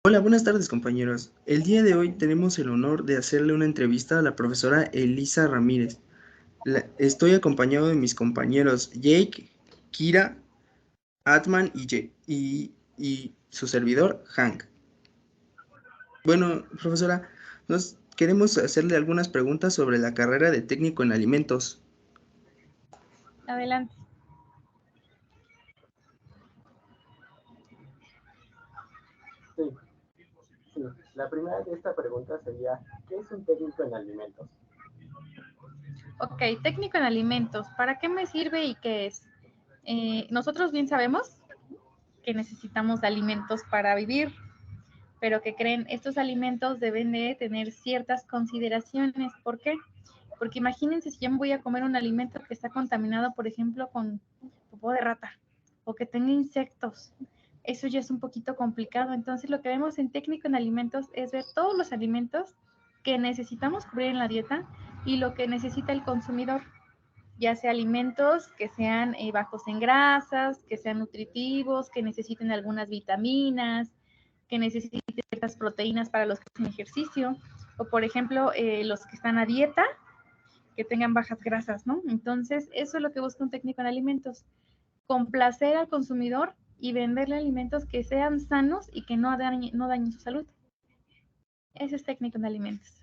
Hola, buenas tardes compañeros. El día de hoy tenemos el honor de hacerle una entrevista a la profesora Elisa Ramírez. Estoy acompañado de mis compañeros Jake, Kira, Atman y su servidor, Hank. Bueno, profesora, nos queremos hacerle algunas preguntas sobre la carrera de técnico en alimentos. Adelante. Sí. La primera de esta pregunta sería, ¿qué es un técnico en alimentos? Ok, técnico en alimentos, ¿para qué me sirve y qué es? Nosotros bien sabemos que necesitamos alimentos para vivir, pero que creen, estos alimentos deben de tener ciertas consideraciones. ¿Por qué? Porque imagínense si yo me voy a comer un alimento que está contaminado, por ejemplo, con popó de rata o que tenga insectos. Eso ya es un poquito complicado. Entonces, lo que vemos en técnico en alimentos es ver todos los alimentos que necesitamos cubrir en la dieta y lo que necesita el consumidor, ya sea alimentos que sean bajos en grasas, que sean nutritivos, que necesiten algunas vitaminas, que necesiten ciertas proteínas para los que hacen ejercicio, o por ejemplo, los que están a dieta, que tengan bajas grasas, ¿no? Entonces, eso es lo que busca un técnico en alimentos, complacer al consumidor y venderle alimentos que sean sanos y que no dañen su salud. Ese es técnico en alimentos.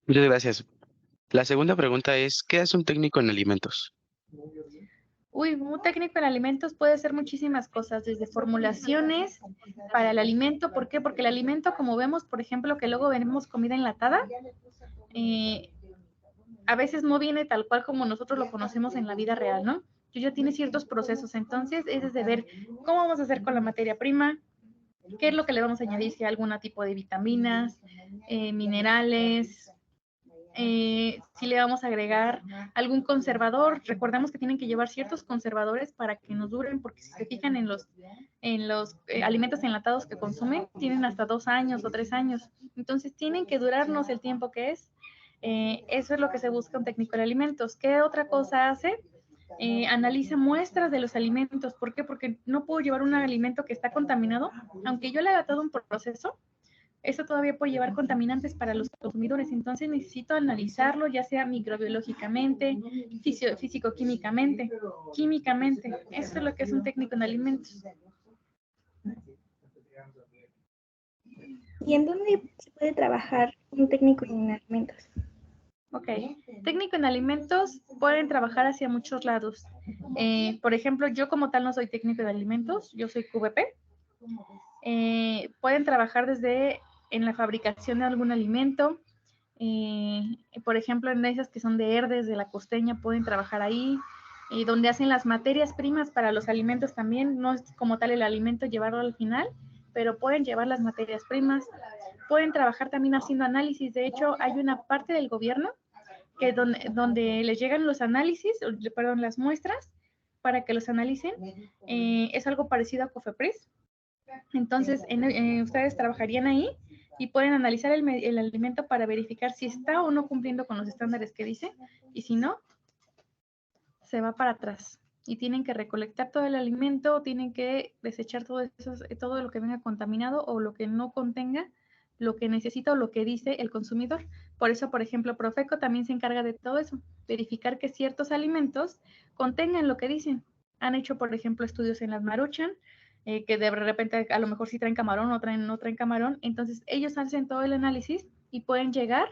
Muchas gracias. La segunda pregunta es, ¿qué hace un técnico en alimentos? Uy, un técnico en alimentos puede hacer muchísimas cosas, desde formulaciones para el alimento. ¿Por qué? Porque el alimento, como vemos, por ejemplo, que luego vemos comida enlatada, a veces no viene tal cual como nosotros lo conocemos en la vida real, ¿no? Ya tiene ciertos procesos. Entonces, es desde ver cómo vamos a hacer con la materia prima, qué es lo que le vamos a añadir, si hay algún tipo de vitaminas, minerales, si le vamos a agregar algún conservador. Recordemos que tienen que llevar ciertos conservadores para que nos duren, porque si se fijan en los alimentos enlatados que consumen, tienen hasta 2 años o 3 años. Entonces tienen que durarnos el tiempo que es. Eso es lo que se busca un técnico de alimentos. ¿Qué otra cosa hace? Analiza muestras de los alimentos. ¿Por qué? Porque no puedo llevar un alimento que está contaminado, aunque yo le haya dado un proceso, eso todavía puede llevar contaminantes para los consumidores. Entonces necesito analizarlo, ya sea microbiológicamente, físico-químicamente, químicamente. Eso es lo que es un técnico en alimentos. ¿Y en dónde se puede trabajar un técnico en alimentos? Ok, técnico en alimentos pueden trabajar hacia muchos lados. Por ejemplo, yo como tal no soy técnico de alimentos, yo soy QVP. Pueden trabajar desde en la fabricación de algún alimento. Por ejemplo, en esas que son de Herdes, de la Costeña, pueden trabajar ahí. Donde hacen las materias primas para los alimentos también, no es como tal el alimento llevarlo al final, pero pueden llevar las materias primas. Pueden trabajar también haciendo análisis. De hecho, hay una parte del gobierno que donde les llegan los análisis, perdón, las muestras para que los analicen. Es algo parecido a COFEPRIS. Entonces, ustedes trabajarían ahí y pueden analizar el alimento para verificar si está o no cumpliendo con los estándares que dice, y si no, se va para atrás. Y tienen que recolectar todo el alimento, tienen que desechar todo lo que venga contaminado o lo que no contenga lo que necesita o lo que dice el consumidor. Por eso, por ejemplo, Profeco también se encarga de todo eso, verificar que ciertos alimentos contengan lo que dicen. Han hecho, por ejemplo, estudios en las Maruchan, que de repente a lo mejor sí traen camarón o no traen camarón. Entonces, ellos hacen todo el análisis y pueden llegar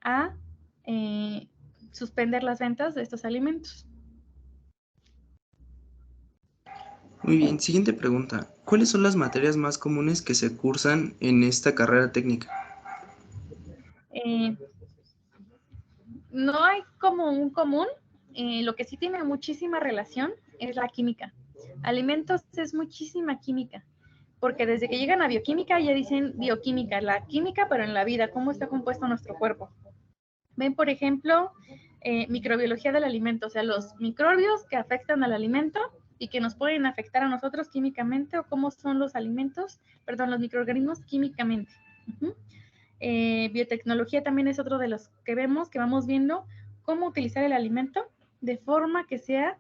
a suspender las ventas de estos alimentos. Muy bien, siguiente pregunta. ¿Cuáles son las materias más comunes que se cursan en esta carrera técnica? No hay como un común. Lo que sí tiene muchísima relación es la química. Alimentos es muchísima química, porque desde que llegan a bioquímica ya dicen bioquímica, la química, pero en la vida, cómo está compuesto nuestro cuerpo. Ven, por ejemplo, microbiología del alimento, o sea, los microbios que afectan al alimento y que nos pueden afectar a nosotros químicamente, o cómo son los alimentos, perdón, los microorganismos químicamente. Biotecnología también es otro de los que vemos, que vamos viendo cómo utilizar el alimento de forma que sea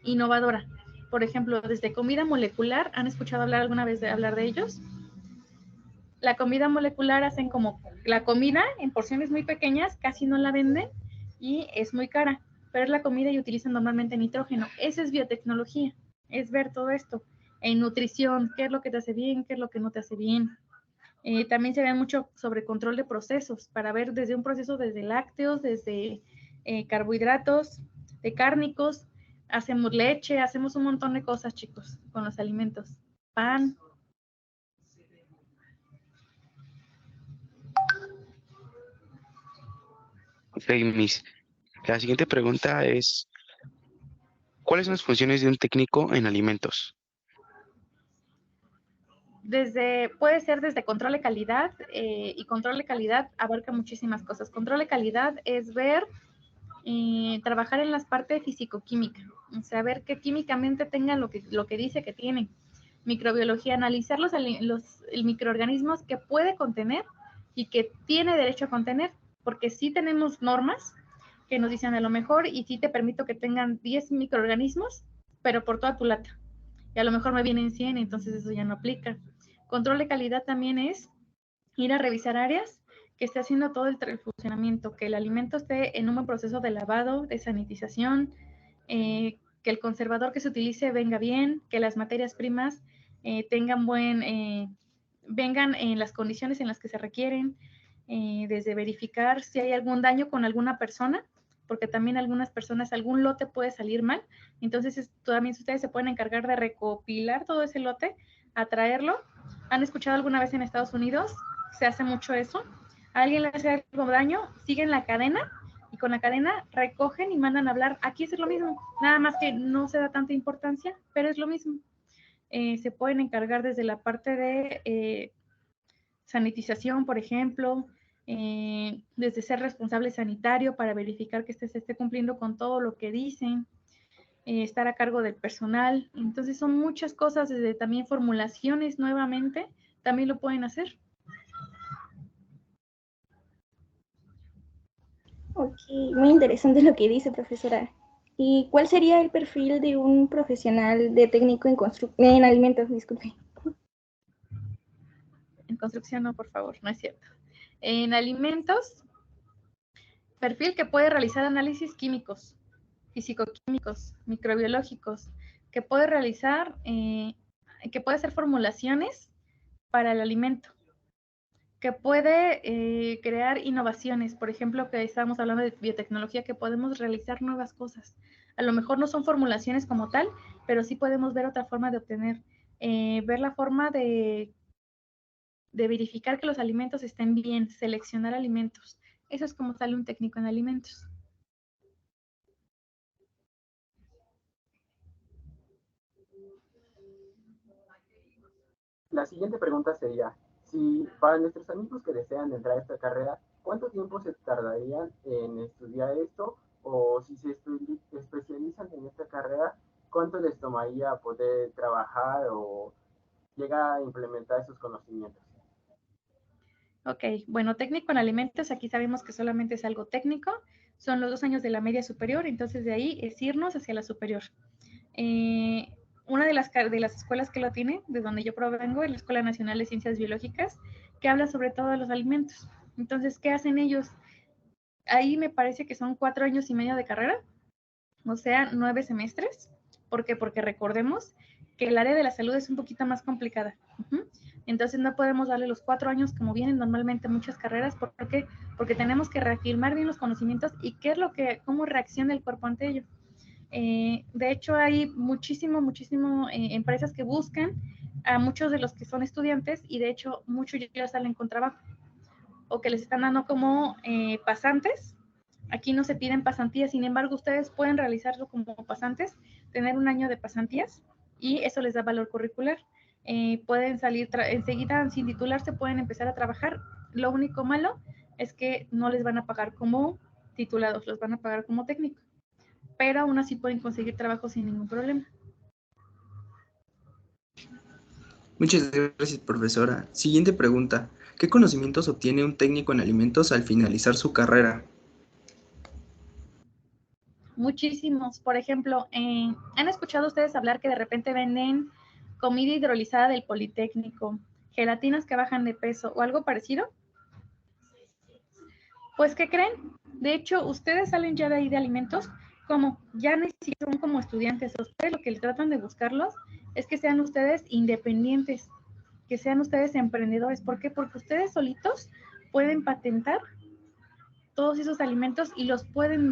innovadora. Por ejemplo, desde comida molecular, ¿han escuchado hablar alguna vez de hablar de ellos? La comida molecular hacen como la comida en porciones muy pequeñas, casi no la venden y es muy cara, pero es la comida y utilizan normalmente nitrógeno. Esa es biotecnología, es ver todo esto. En nutrición, qué es lo que te hace bien, qué es lo que no te hace bien. También se ve mucho sobre control de procesos, para ver desde un proceso desde lácteos, desde carbohidratos, de cárnicos, hacemos leche, hacemos un montón de cosas, chicos, con los alimentos. Pan. Ok, Miss. La siguiente pregunta es, ¿cuáles son las funciones de un técnico en alimentos? Puede ser desde control de calidad, y control de calidad abarca muchísimas cosas. Control de calidad es ver, trabajar en las partes físico-química, o sea, ver que químicamente tengan lo que dice que tienen. Microbiología, analizar los microorganismos que puede contener y que tiene derecho a contener, porque sí tenemos normas que nos dicen a lo mejor, y sí te permito que tengan 10 microorganismos, pero por toda tu lata. Y a lo mejor me vienen 100, entonces eso ya no aplica. Control de calidad también es ir a revisar áreas que esté haciendo todo el funcionamiento, que el alimento esté en un buen proceso de lavado, de sanitización, que el conservador que se utilice venga bien, que las materias primas vengan en las condiciones en las que se requieren, desde verificar si hay algún daño con alguna persona, porque también algunas personas, algún lote puede salir mal, entonces también ustedes se pueden encargar de recopilar todo ese lote, atraerlo. ¿Han escuchado alguna vez en Estados Unidos? Se hace mucho eso. A alguien le hace algo daño, siguen la cadena y con la cadena recogen y mandan a hablar. Aquí es lo mismo, nada más que no se da tanta importancia, pero es lo mismo. Se pueden encargar desde la parte de sanitización, por ejemplo, desde ser responsable sanitario para verificar que se esté cumpliendo con todo lo que dicen, estar a cargo del personal. Entonces son muchas cosas, desde también formulaciones nuevamente, también lo pueden hacer. Ok, muy interesante lo que dice, profesora. ¿Y cuál sería el perfil de un profesional de técnico en alimentos? Disculpe. En construcción no, por favor, no es cierto. En alimentos, perfil que puede realizar análisis químicos, físico-químicos, microbiológicos, que puede realizar, que puede hacer formulaciones para el alimento, que puede crear innovaciones, por ejemplo, que estábamos hablando de biotecnología, que podemos realizar nuevas cosas. A lo mejor no son formulaciones como tal, pero sí podemos ver otra forma de obtener, ver la forma de verificar que los alimentos estén bien, seleccionar alimentos. Eso es como sale un técnico en alimentos. La siguiente pregunta sería, si para nuestros amigos que desean entrar a esta carrera, ¿cuánto tiempo se tardarían en estudiar esto? O si se especializan en esta carrera, ¿cuánto les tomaría poder trabajar o llegar a implementar esos conocimientos? Ok, bueno, técnico en alimentos, aquí sabemos que solamente es algo técnico, son los 2 años de la media superior, entonces de ahí es irnos hacia la superior. Una de las escuelas que lo tiene, de donde yo provengo, es la Escuela Nacional de Ciencias Biológicas, que habla sobre todo de los alimentos. Entonces, ¿qué hacen ellos? Ahí me parece que son 4 años y medio de carrera, o sea, 9 semestres. ¿Por qué? Porque recordemos que el área de la salud es un poquito más complicada. Entonces no podemos darle los 4 años como vienen normalmente muchas carreras. ¿Por qué? Porque tenemos que reafirmar bien los conocimientos y cómo reacciona el cuerpo ante ello. De hecho, hay muchísimo empresas que buscan a muchos de los que son estudiantes y de hecho muchos ya salen con trabajo o que les están dando como pasantes. Aquí no se piden pasantías, sin embargo, ustedes pueden realizarlo como pasantes, tener un año de pasantías y eso les da valor curricular. Pueden salir enseguida, sin titularse, pueden empezar a trabajar. Lo único malo es que no les van a pagar como titulados, los van a pagar como técnicos, pero aún así pueden conseguir trabajo sin ningún problema. Muchas gracias, profesora. Siguiente pregunta. ¿Qué conocimientos obtiene un técnico en alimentos al finalizar su carrera? muchísimos. Por ejemplo, ¿han escuchado ustedes hablar que de repente venden comida hidrolizada del Politécnico, gelatinas que bajan de peso o algo parecido? Pues, ¿qué creen? De hecho, ustedes salen ya de ahí de alimentos, como ya necesitan como estudiantes, ustedes lo que tratan de buscarlos es que sean ustedes independientes, que sean ustedes emprendedores. ¿Por qué? Porque ustedes solitos pueden patentar todos esos alimentos y los pueden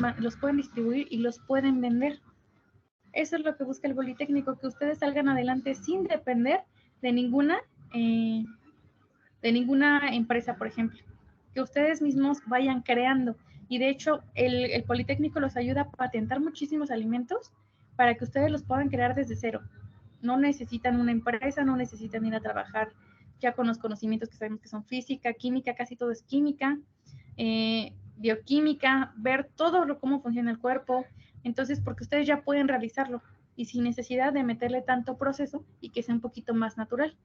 distribuir y los pueden vender. Eso es lo que busca el Politécnico, que ustedes salgan adelante sin depender de ninguna empresa, por ejemplo, que ustedes mismos vayan creando. Y de hecho, el Politécnico los ayuda a patentar muchísimos alimentos para que ustedes los puedan crear desde cero. No necesitan una empresa, no necesitan ir a trabajar ya con los conocimientos que sabemos que son física, química, casi todo es química, bioquímica, ver todo cómo funciona el cuerpo. Entonces, porque ustedes ya pueden realizarlo y sin necesidad de meterle tanto proceso y que sea un poquito más natural.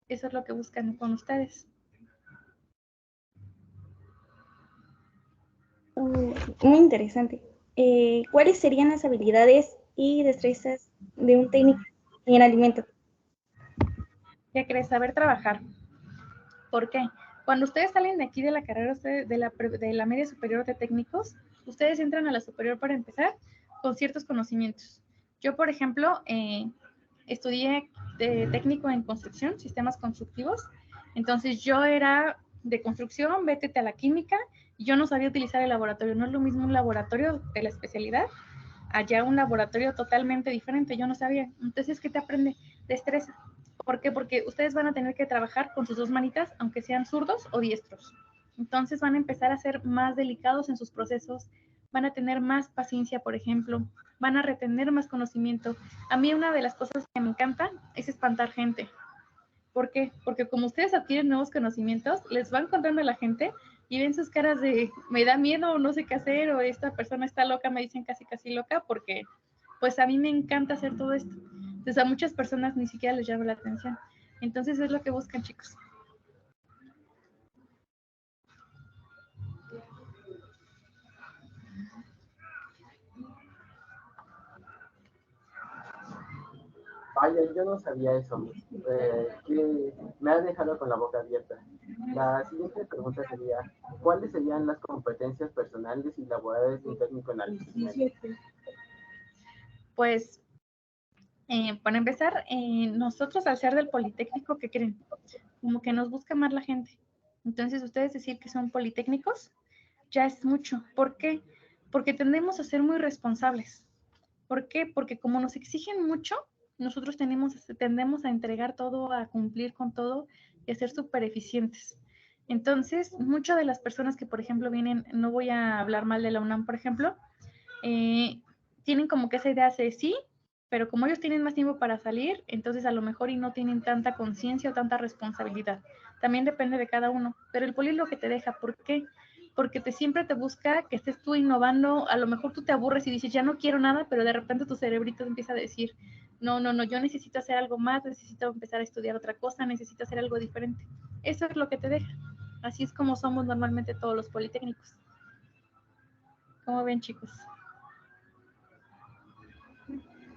Eso es lo que buscan con ustedes. Muy interesante. ¿Cuáles serían las habilidades y destrezas de un técnico en alimentos? ¿Qué crees? Saber trabajar. ¿Por qué? Cuando ustedes salen de aquí de la carrera, de la media superior de técnicos, ustedes entran a la superior para empezar con ciertos conocimientos. Yo, por ejemplo, estudié de técnico en construcción, sistemas constructivos. Entonces yo era de construcción, vétete a la química, y yo no sabía utilizar el laboratorio. No es lo mismo un laboratorio de la especialidad, allá un laboratorio totalmente diferente, yo no sabía. Entonces, ¿qué te aprende? Destreza. ¿Por qué? Porque ustedes van a tener que trabajar con sus dos manitas, aunque sean zurdos o diestros. Entonces van a empezar a ser más delicados en sus procesos, van a tener más paciencia, por ejemplo, van a retener más conocimiento. A mí una de las cosas que me encanta es espantar gente. ¿Por qué? Porque como ustedes adquieren nuevos conocimientos, les van contando a la gente y ven sus caras de me da miedo o no sé qué hacer o esta persona está loca, me dicen casi loca, porque pues a mí me encanta hacer todo esto. Entonces a muchas personas ni siquiera les llama la atención. Entonces es lo que buscan, chicos. Vaya, yo no sabía eso, que me ha dejado con la boca abierta. La siguiente pregunta sería, ¿cuáles serían las competencias personales y laborales de un técnico en alimentos? Pues, para empezar, nosotros al ser del Politécnico, ¿qué creen? Como que nos busca más la gente. Entonces, ustedes decir que son politécnicos ya es mucho. ¿Por qué? Porque tendemos a ser muy responsables. ¿Por qué? Porque como nos exigen mucho, nosotros tendemos a entregar todo, a cumplir con todo y a ser súper eficientes. Entonces, muchas de las personas que, por ejemplo, vienen, no voy a hablar mal de la UNAM, por ejemplo, tienen como que esa idea de sí, pero como ellos tienen más tiempo para salir, entonces a lo mejor y no tienen tanta conciencia o tanta responsabilidad. También depende de cada uno, pero el poli es lo que te deja. ¿Por qué? Porque siempre te busca que estés tú innovando. A lo mejor tú te aburres y dices, ya no quiero nada, pero de repente tu cerebrito empieza a decir, no, yo necesito hacer algo más, necesito empezar a estudiar otra cosa, necesito hacer algo diferente. Eso es lo que te deja. Así es como somos normalmente todos los politécnicos. ¿Cómo ven, chicos?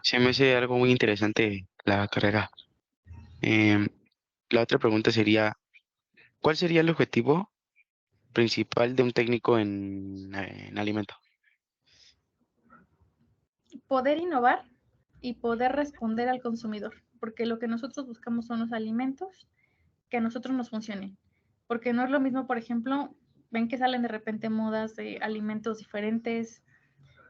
Se me hace algo muy interesante la carrera. Em, la otra pregunta sería, ¿cuál sería el objetivo principal de un técnico en alimento? Poder innovar y poder responder al consumidor, porque lo que nosotros buscamos son los alimentos que a nosotros nos funcionen, porque no es lo mismo, por ejemplo, ven que salen de repente modas de alimentos diferentes,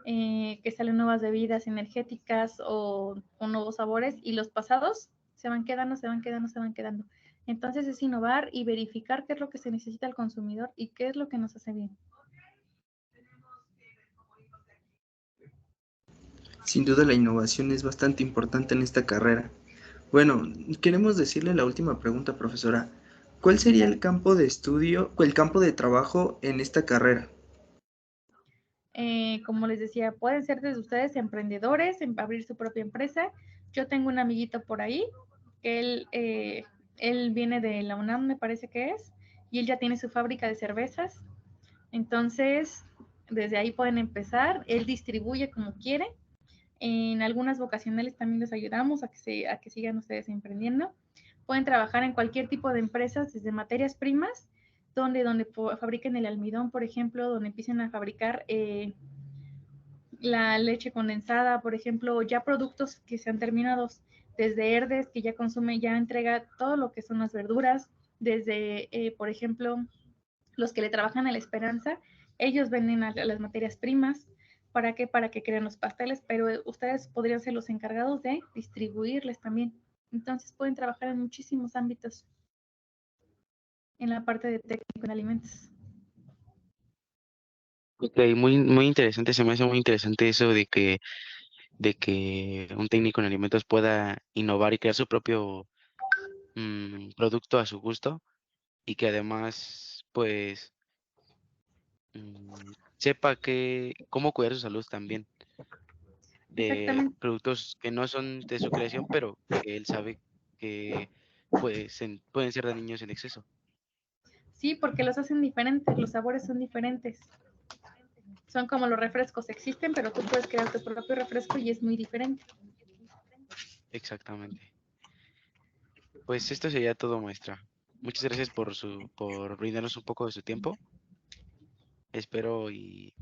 que salen nuevas bebidas energéticas o nuevos sabores, y los pasados se van quedando. Entonces es innovar y verificar qué es lo que se necesita al consumidor y qué es lo que nos hace bien. Sin duda la innovación es bastante importante en esta carrera. Bueno, queremos decirle la última pregunta, profesora. ¿Cuál sería el campo de estudio o el campo de trabajo en esta carrera? Como les decía, pueden ser desde ustedes emprendedores, abrir su propia empresa. Yo tengo un amiguito por ahí, que él viene de la UNAM, me parece que es, y él ya tiene su fábrica de cervezas. Entonces, Desde ahí pueden empezar. Él distribuye como quiere. En algunas vocacionales también les ayudamos a que sigan ustedes emprendiendo. Pueden trabajar en cualquier tipo de empresas, desde materias primas, donde fabriquen el almidón, por ejemplo, donde empiecen a fabricar la leche condensada, por ejemplo, ya productos que sean terminados, desde Herdes, que ya consume, ya entrega todo lo que son las verduras, desde, por ejemplo, los que le trabajan a La Esperanza, ellos venden a las materias primas. ¿Para qué? Para que creen los pasteles, pero ustedes podrían ser los encargados de distribuirles también. Entonces pueden trabajar en muchísimos ámbitos en la parte de técnico en alimentos. Ok, muy interesante, se me hace muy interesante eso de que un técnico en alimentos pueda innovar y crear su propio producto a su gusto y que además, pues, sepa cómo cuidar su salud también de Exactamente. productos que no son de su creación, pero que él sabe que pueden ser dañinos en exceso. Sí, porque los hacen diferentes, los sabores son diferentes. Son como los refrescos, existen, pero tú puedes crear tu propio refresco y es muy diferente. Exactamente. Pues esto sería todo, maestra. Muchas gracias por brindarnos un poco de su tiempo. Espero y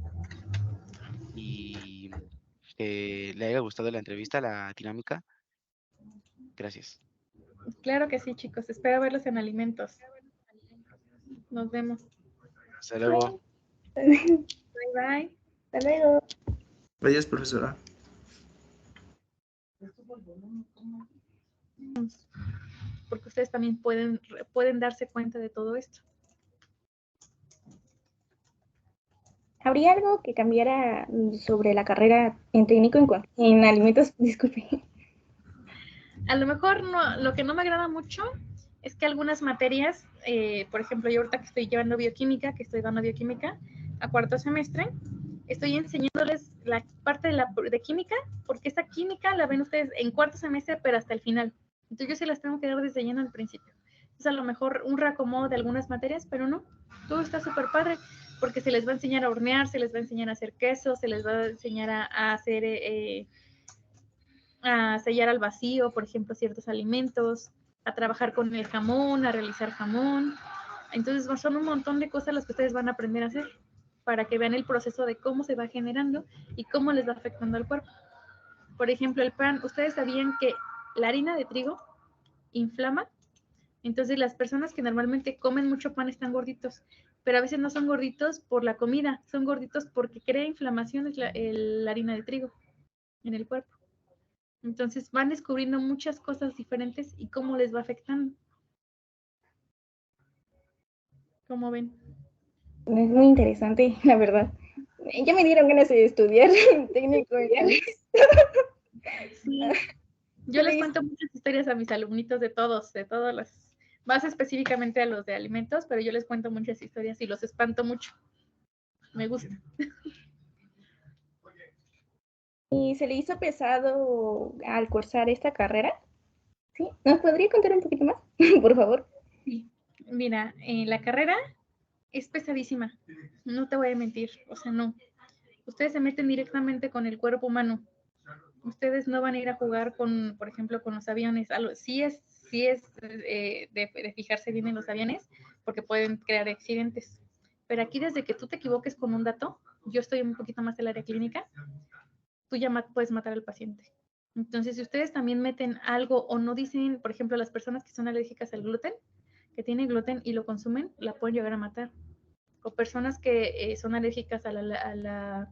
que le haya gustado la entrevista, la dinámica. Gracias. Claro que sí, chicos. Espero verlos en alimentos. Nos vemos. Hasta luego. Bye, bye. Hasta luego. Gracias, profesora. Porque ustedes también pueden darse cuenta de todo esto. ¿Habría algo que cambiara sobre la carrera en técnico en alimentos? Disculpe. A lo mejor no, lo que no me agrada mucho es que algunas materias, por ejemplo, yo ahorita que estoy llevando bioquímica, a cuarto semestre, estoy enseñándoles la parte de química, porque esta química la ven ustedes en cuarto semestre, pero hasta el final. Entonces yo se las tengo que dar desde lleno al principio. Es a lo mejor un reacomodo de algunas materias, pero no, todo está súper padre, porque se les va a enseñar a hornear, se les va a enseñar a hacer queso, se les va a enseñar a hacer... a sellar al vacío, por ejemplo, ciertos alimentos, a trabajar con el jamón, a realizar jamón. Entonces son un montón de cosas las que ustedes van a aprender a hacer para que vean el proceso de cómo se va generando y cómo les va afectando al cuerpo. Por ejemplo, el pan, ustedes sabían que la harina de trigo inflama. Entonces las personas que normalmente comen mucho pan están gorditos, pero a veces no son gorditos por la comida, son gorditos porque crea inflamación la harina de trigo en el cuerpo. Entonces van descubriendo muchas cosas diferentes y cómo les va afectando. ¿Cómo ven? Es muy interesante, la verdad. Ya me dieron ganas de estudiar técnico en alimentos. Sí. Yo les cuento muchas historias a mis alumnitos de todos las, más específicamente a los de alimentos, pero yo les cuento muchas historias y los espanto mucho. Me gusta. ¿Y se le hizo pesado al cursar esta carrera? ¿Sí? ¿Nos podría contar un poquito más, por favor? Sí. Mira, la carrera es pesadísima. No te voy a mentir. O sea, no. Ustedes se meten directamente con el cuerpo humano. Ustedes no van a ir a jugar con, por ejemplo, con los aviones. Sí es de fijarse bien en los aviones, porque pueden crear accidentes. Pero aquí, desde que tú te equivoques con un dato, yo estoy un poquito más en el área clínica, tú ya puedes matar al paciente. Entonces, si ustedes también meten algo o no dicen, por ejemplo, las personas que son alérgicas al gluten, que tienen gluten y lo consumen, la pueden llegar a matar. O personas que son alérgicas a la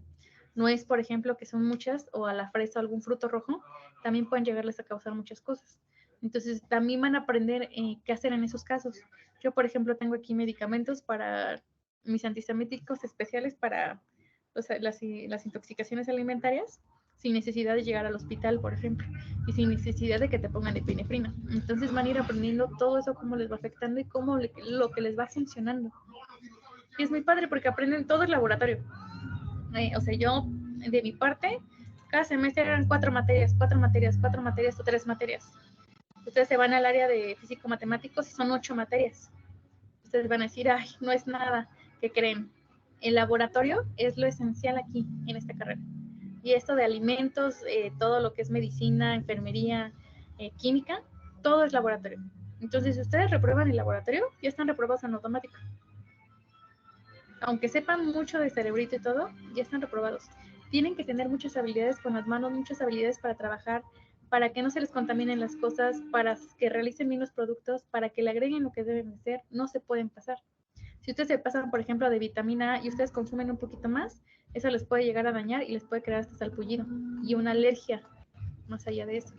nuez, por ejemplo, que son muchas, o a la fresa o algún fruto rojo, también pueden llegarles a causar muchas cosas. Entonces, también van a aprender qué hacer en esos casos. Yo, por ejemplo, tengo aquí medicamentos para mis antihistamínicos especiales para las intoxicaciones alimentarias, sin necesidad de llegar al hospital, por ejemplo, y sin necesidad de que te pongan epinefrina. Entonces van a ir aprendiendo todo eso, cómo les va afectando y cómo lo que les va funcionando. Y es muy padre porque aprenden todo el laboratorio. O sea, yo, de mi parte, cada semestre eran 4 materias o 3 materias. Ustedes se van al área de físico-matemáticos y son 8 materias. Ustedes van a decir, ay, no es nada, ¿qué creen? el laboratorio es lo esencial aquí, en esta carrera. Y esto de alimentos, todo lo que es medicina, enfermería, química, todo es laboratorio. Entonces, si ustedes reprueban el laboratorio, ya están reprobados en automático. Aunque sepan mucho de cerebrito y todo, ya están reprobados. Tienen que tener muchas habilidades con las manos, muchas habilidades para trabajar, para que no se les contaminen las cosas, para que realicen bien los productos, para que le agreguen lo que deben de ser, no se pueden pasar. Si ustedes se pasan, por ejemplo, de vitamina A y ustedes consumen un poquito más, eso les puede llegar a dañar y les puede crear hasta salpullido y una alergia más allá de eso.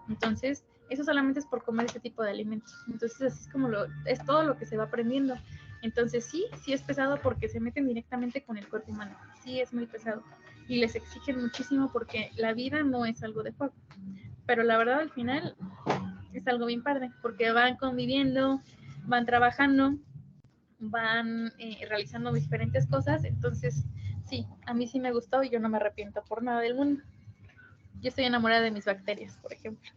Entonces, eso solamente es por comer ese tipo de alimentos. Entonces, así es como es todo lo que se va aprendiendo. Entonces, sí es pesado porque se meten directamente con el cuerpo humano. Sí es muy pesado. Y les exigen muchísimo porque la vida no es algo de juego. Pero la verdad, al final, es algo bien padre porque van conviviendo, van trabajando, van realizando diferentes cosas. Entonces, sí, a mí sí me gustó y yo no me arrepiento por nada del mundo. Yo estoy enamorada de mis bacterias, por ejemplo.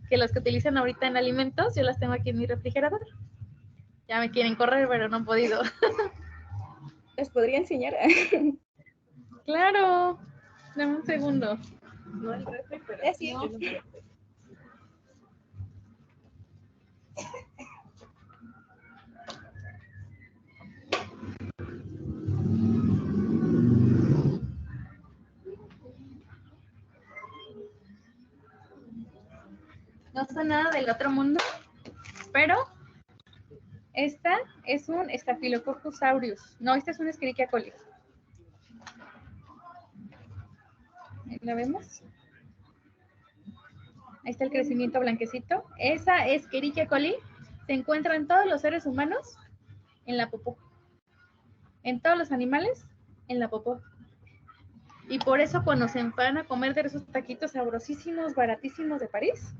Que las que utilizan ahorita en alimentos, yo las tengo aquí en mi refrigerador. Ya me quieren correr, pero no han podido. ¿Les podría enseñar? Claro, dame un segundo. No el refri, pero sí. No. No son nada del otro mundo, pero esta es un Staphylococcus aureus. No, esta es un Escherichia coli. ¿La vemos? Ahí está el crecimiento blanquecito. Esa Escherichia coli se encuentra en todos los seres humanos en la popó. En todos los animales en la popó. Y por eso cuando se van a comer de esos taquitos sabrosísimos, baratísimos de París,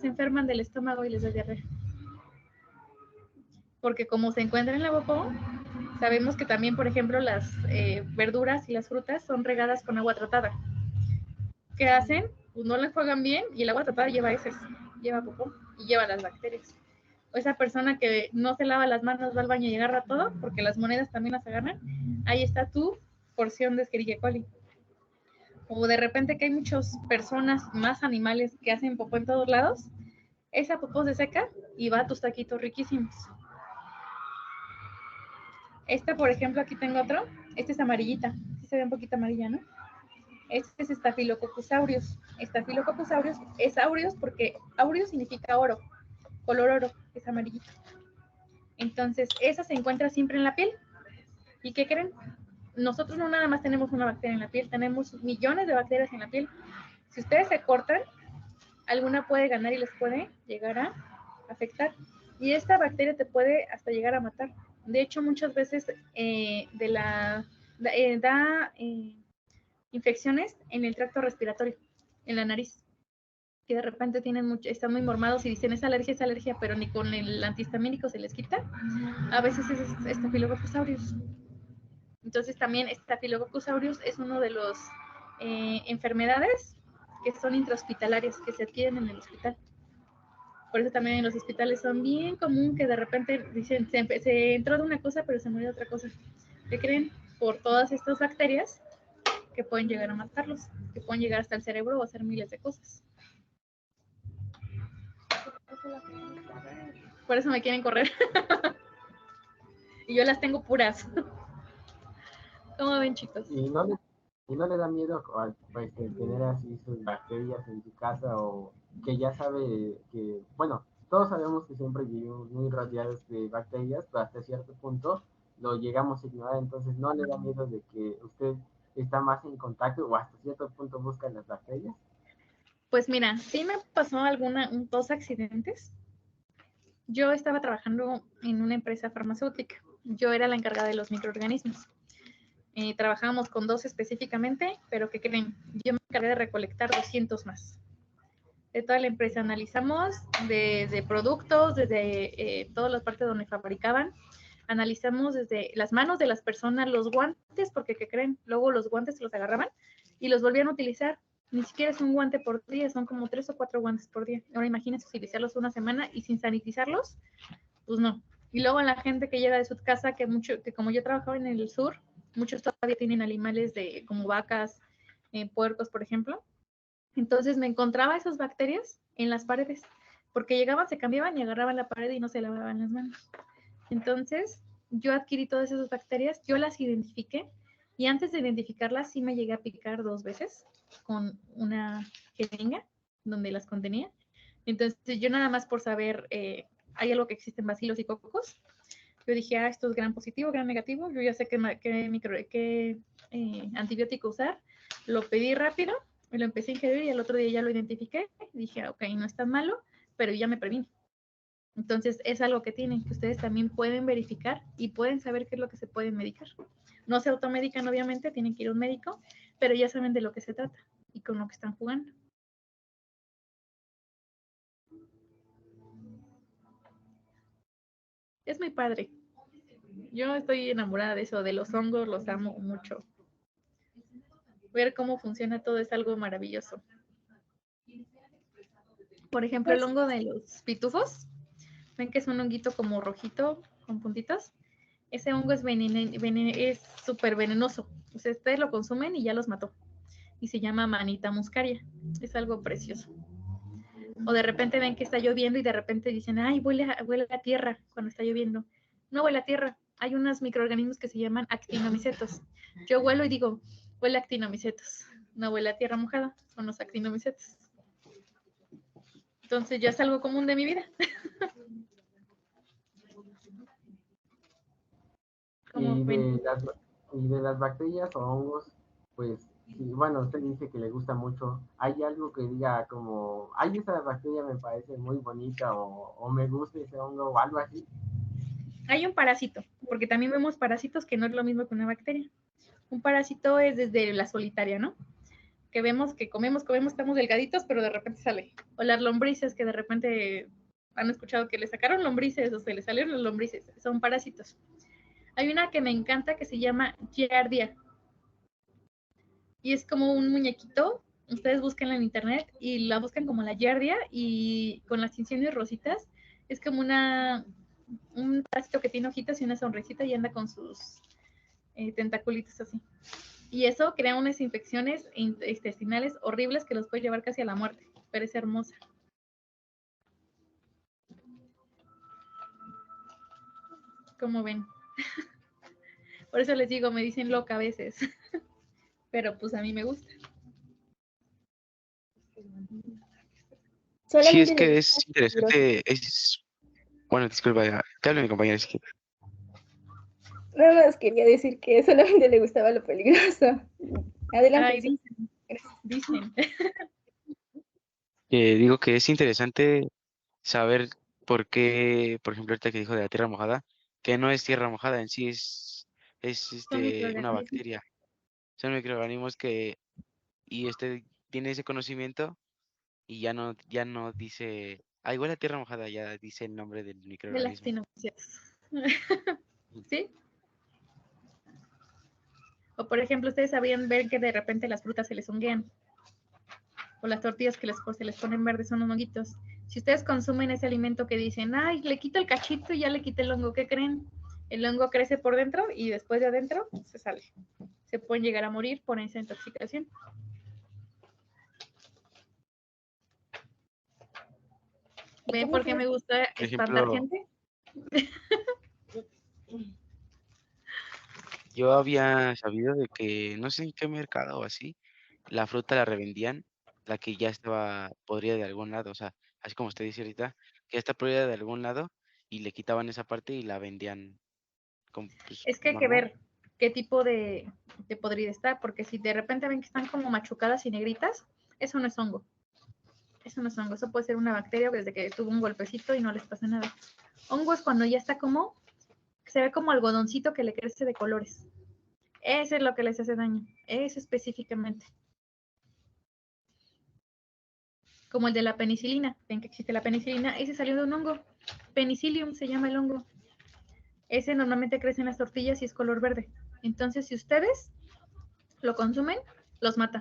se enferman del estómago y les da diarrea. Porque como se encuentra en la popó, sabemos que también, por ejemplo, las verduras y las frutas son regadas con agua tratada. ¿Qué hacen? Pues no las juegan bien y el agua tratada lleva heces, lleva popó y lleva las bacterias. O esa persona que no se lava las manos, va al baño y agarra todo, porque las monedas también las agarran, ahí está tu porción de Escherichia coli. O de repente que hay muchas personas, más animales que hacen popó en todos lados, esa popó se seca y va a tus taquitos riquísimos. Esta, por ejemplo, aquí tengo otro. Esta es amarillita. Sí se ve un poquito amarilla, ¿no? Este es Staphylococcus aureus. Staphylococcus aureus es aureus porque aureus significa oro. Color oro, es amarillito. Entonces, esa se encuentra siempre en la piel. ¿Y qué creen? Nosotros no nada más tenemos una bacteria en la piel, tenemos millones de bacterias en la piel. Si ustedes se cortan, alguna puede ganar y les puede llegar a afectar. Y esta bacteria te puede hasta llegar a matar. De hecho, muchas veces da infecciones en el tracto respiratorio, en la nariz, que de repente están muy mormados y dicen es alergia, pero ni con el antihistamínico se les quita. A veces es Staphylococcus aureus. Entonces también Staphylococcus aureus es uno de los enfermedades que son intrahospitalarias, que se adquieren en el hospital. Por eso también en los hospitales son bien común que de repente dicen, se entró de una cosa, pero se murió de otra cosa. ¿Qué creen? Por todas estas bacterias que pueden llegar a matarlos, que pueden llegar hasta el cerebro o hacer miles de cosas. Por eso me quieren correr. Y yo las tengo puras. ¿Cómo ven, chicos? ¿Y no le da miedo pues, tener así sus bacterias en su casa o que ya sabe que, bueno, todos sabemos que siempre vivimos muy rodeados de bacterias, pero hasta cierto punto lo llegamos a ignorar, entonces no le da miedo de que usted está más en contacto o hasta cierto punto busca las bacterias? Pues mira, sí me pasó dos accidentes. Yo estaba trabajando en una empresa farmacéutica. Yo era la encargada de los microorganismos. Trabajábamos con 2 específicamente, pero ¿qué creen? Yo me encargué de recolectar 200 más. De toda la empresa analizamos desde productos, desde todas las partes donde fabricaban. Analizamos desde las manos de las personas, los guantes, porque ¿qué creen? Luego los guantes se los agarraban y los volvían a utilizar. Ni siquiera es un guante por día, son como 3 o 4 guantes por día. Ahora imagínense utilizarlos una semana y sin sanitizarlos, pues no. Y luego la gente que llega de su casa, que como yo trabajaba en el sur, muchos todavía tienen animales como vacas, puercos, por ejemplo. Entonces me encontraba esas bacterias en las paredes, porque llegaban, se cambiaban y agarraban la pared y no se lavaban las manos. Entonces yo adquirí todas esas bacterias, yo las identifiqué, y antes de identificarlas sí me llegué a picar 2 veces con una jeringa donde las contenía. Entonces yo nada más por saber, hay algo que existen bacilos y cocos, yo dije, esto es gran positivo, gran negativo, yo ya sé qué antibiótico usar, lo pedí rápido, me lo empecé a ingerir y al otro día ya lo identifiqué, y dije, ok, no es tan malo, pero ya me previne. Entonces es algo que tienen, que ustedes también pueden verificar y pueden saber qué es lo que se puede medicar. No se automedican, obviamente, tienen que ir a un médico, pero ya saben de lo que se trata y con lo que están jugando. Es muy padre. Yo estoy enamorada de eso, de los hongos, los amo mucho. Ver cómo funciona todo es algo maravilloso. Por ejemplo, el hongo de los pitufos, ven que es un honguito como rojito con puntitos. Ese hongo es súper venenoso. O sea, ustedes lo consumen y ya los mató. Y se llama manita muscaria. Es algo precioso. O de repente ven que está lloviendo y de repente dicen, ay, huele a tierra cuando está lloviendo. No huele a tierra. Hay unos microorganismos que se llaman actinomicetos. Yo huelo y digo, huele a actinomicetos. No huele a tierra mojada, son los actinomicetos. Entonces ya es algo común de mi vida. Y de las bacterias o hongos, pues, sí, bueno, usted dice que le gusta mucho. ¿Hay algo que diga como, ay, esa bacteria me parece muy bonita o me gusta ese hongo o algo así? Hay un parásito, porque también vemos parásitos que no es lo mismo que una bacteria. Un parásito es desde la solitaria, ¿no? Que vemos que comemos, estamos delgaditos, pero de repente sale. O las lombrices, que de repente han escuchado que le sacaron lombrices o se le salieron las lombrices. Son parásitos. Hay una que me encanta que se llama Giardia. Y es como un muñequito. Ustedes búsquenla en internet y la buscan como la Giardia y con las tinciones rositas. Es como un parásito que tiene hojitas y una sonrisita y anda con sus tentaculitos así. Y eso crea unas infecciones intestinales horribles que los puede llevar casi a la muerte, pero es hermosa. ¿Cómo ven? Por eso les digo, me dicen loca a veces, pero pues a mí me gusta. Sí, es que es interesante, bueno, disculpa, te hablo mi compañera. Nada más quería decir que solamente le gustaba lo peligroso. Adelante. Ay, dicen. Digo que es interesante saber por qué, por ejemplo, ahorita que dijo de la tierra mojada, que no es tierra mojada en sí, es una bacteria. Son microorganismos y tiene ese conocimiento y ya no dice, igual la tierra mojada, ya dice el nombre del De microorganismo. ¿Sí? O por ejemplo, ustedes sabían ver que de repente las frutas se les honguean. O las tortillas que se les ponen verdes son unos honguitos. Si ustedes consumen ese alimento que dicen, ay, le quito el cachito y ya le quité el hongo, ¿qué creen? El hongo crece por dentro y después de adentro se sale. Se pueden llegar a morir por esa intoxicación. ¿Ven por qué me gusta espantar gente? Yo había sabido de que, no sé en qué mercado o así, la fruta la revendían, la que ya estaba podrida de algún lado, o sea, así como usted dice ahorita, que ya está podrida de algún lado y le quitaban esa parte y la vendían pues, es que hay que normal. ver qué tipo de podrida está, porque si de repente ven que están como machucadas y negritas, eso no es hongo. Eso no es hongo, eso puede ser una bacteria desde que tuvo un golpecito y no les pasa nada. Hongo es cuando ya está se ve como algodoncito que le crece de colores. Eso es lo que les hace daño, eso específicamente. Como el de la penicilina, ven que existe la penicilina, ese salió de un hongo, penicillium se llama el hongo. Ese normalmente crece en las tortillas y es color verde. Entonces, si ustedes lo consumen, los mata.